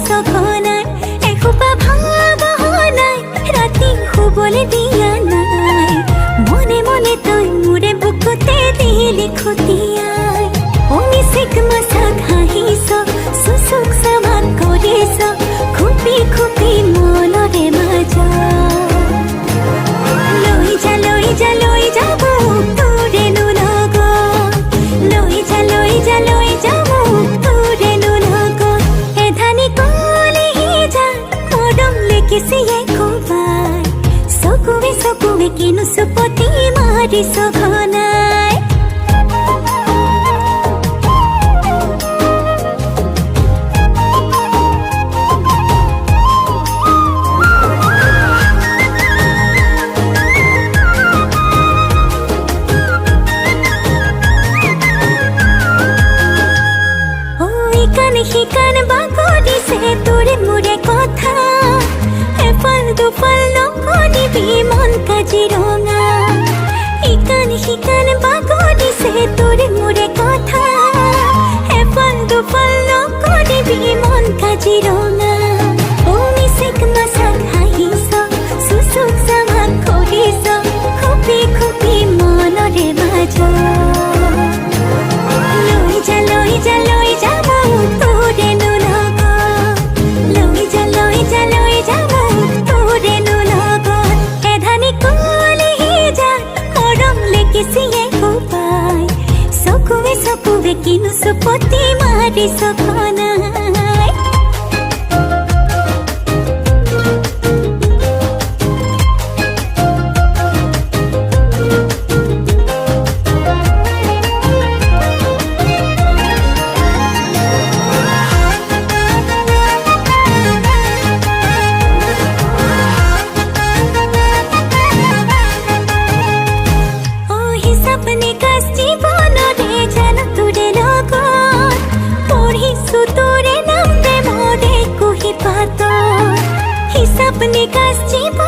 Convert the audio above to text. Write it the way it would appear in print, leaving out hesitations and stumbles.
সঘনাই এসোপা ভাবনাই ৰাতি শুবলৈ দিয়া নাই মনে মনে তই মোৰে বুকুতে দিলি খুটিয়াই অমিচিক মাছাক হাঁহিছ চুচুক চামাক কৰিছ খুপি খুপি মনৰে মাজত লৈ যা মোক তোৰেনো লগত লৈ যা মোক তোৰেনো লগত এধানি কলিহি যা মৰম লিখিছিয়ে কোবাই চকুৱে কিনো চুপতি মাৰিছ ঘনাই শিকান বাগৰিছে তোৰে মোৰে কথা এফাল দুফাল নকৰিবি মন কাজিৰঙা শিকান বাগৰিছে তোৰে মোৰে কথা এফাল দুফাল নকৰিবি মন কাজিৰঙা অমিচিক মাছাক হাঁহিছ চুচুক চামাক কৰিছ খুপি খুপি মনৰে মাজত লৈ যা মোক তোৰেনো লগত লৈ যা মোক তোৰেনো লগত এধানি কলিহি যা মৰম লিখিছিয়ে কোবাই চকুৱে কিনো চুপতি মাৰিছ ঘনাই अपने कास जीवन